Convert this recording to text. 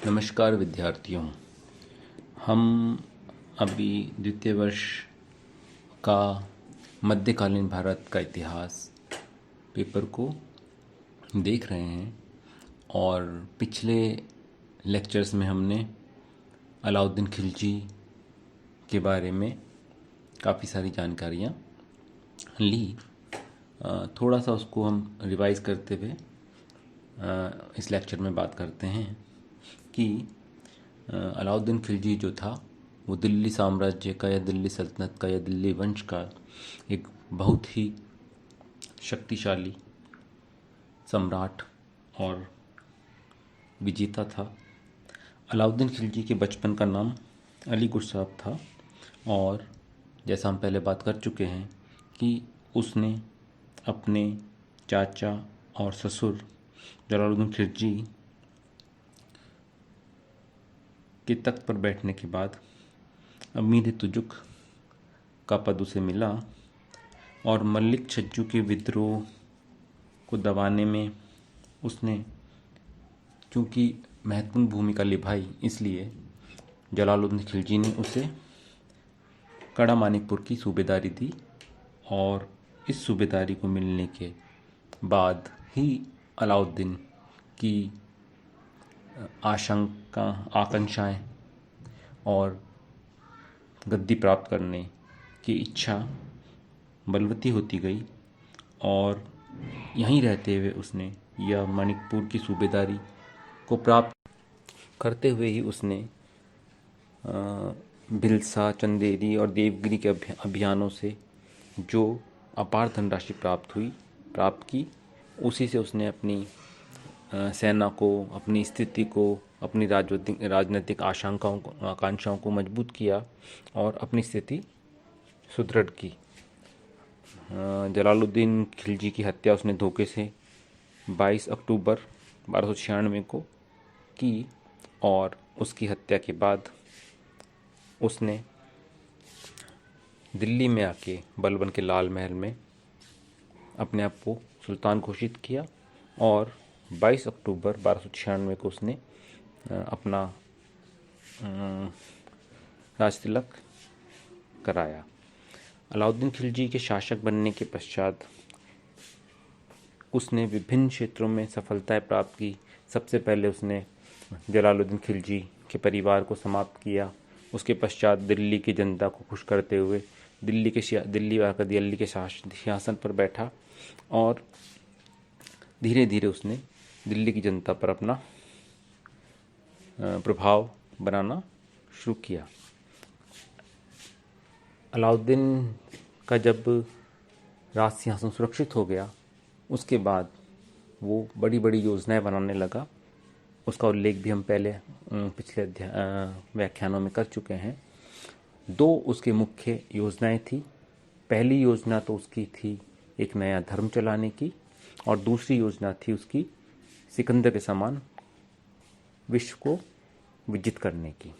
नमस्कार विद्यार्थियों। हम अभी द्वितीय वर्ष का मध्यकालीन भारत का इतिहास पेपर को देख रहे हैं और पिछले लेक्चर्स में हमने अलाउद्दीन खिलजी के बारे में काफ़ी सारी जानकारियाँ ली। थोड़ा सा उसको हम रिवाइज़ करते हुए इस लेक्चर में बात करते हैं कि अलाउद्दीन खिलजी जो था वो दिल्ली साम्राज्य का या दिल्ली सल्तनत का या दिल्ली वंश का एक बहुत ही शक्तिशाली सम्राट और विजेता था। अलाउद्दीन खिलजी के बचपन का नाम अली गुरसाब था और जैसा हम पहले बात कर चुके हैं कि उसने अपने चाचा और ससुर जलालुद्दीन खिलजी के तख्त पर बैठने के बाद अमीर तुजुक का पद उसे मिला और मलिक छज्जू के विद्रोह को दबाने में उसने चूँकि महत्वपूर्ण भूमिका निभाई, इसलिए जलालुद्दीन खिलजी ने उसे कड़ा मानिकपुर की सूबेदारी दी और इस सूबेदारी को मिलने के बाद ही अलाउद्दीन की आकांक्षाएं और गद्दी प्राप्त करने की इच्छा बलवती होती गई और यहीं रहते हुए उसने यह मणिपुर की सूबेदारी को प्राप्त करते हुए ही उसने भिलसा, चंदेरी और देवगिरी के अभियानों से जो अपार धनराशि प्राप्त की, उसी से उसने अपनी सेना को, अपनी स्थिति को, अपनी राजनीतिक आकांक्षाओं को मजबूत किया और अपनी स्थिति सुदृढ़ की। जलालुद्दीन खिलजी की हत्या उसने धोखे से 22 अक्टूबर 1296 को की और उसकी हत्या के बाद उसने दिल्ली में आके बलबन के लाल महल में अपने आप को सुल्तान घोषित किया और 22 अक्टूबर 1296 को उसने अपना राजतिलक कराया। अलाउद्दीन खिलजी के शासक बनने के पश्चात उसने विभिन्न क्षेत्रों में सफलताएं प्राप्त की। सबसे पहले उसने जलालुद्दीन खिलजी के परिवार को समाप्त किया। उसके पश्चात दिल्ली की जनता को खुश करते हुए दिल्ली के सिंहासन पर बैठा और धीरे धीरे उसने दिल्ली की जनता पर अपना प्रभाव बनाना शुरू किया। अलाउद्दीन का जब राज सिंहासन सुरक्षित हो गया, उसके बाद वो बड़ी बड़ी योजनाएं बनाने लगा। उसका उल्लेख भी हम पहले पिछले व्याख्यानों में कर चुके हैं। 2 उसकी मुख्य योजनाएं थी। पहली योजना तो उसकी थी एक नया धर्म चलाने की और दूसरी योजना थी उसकी सिकंदर के समान विश्व को विजित करने की।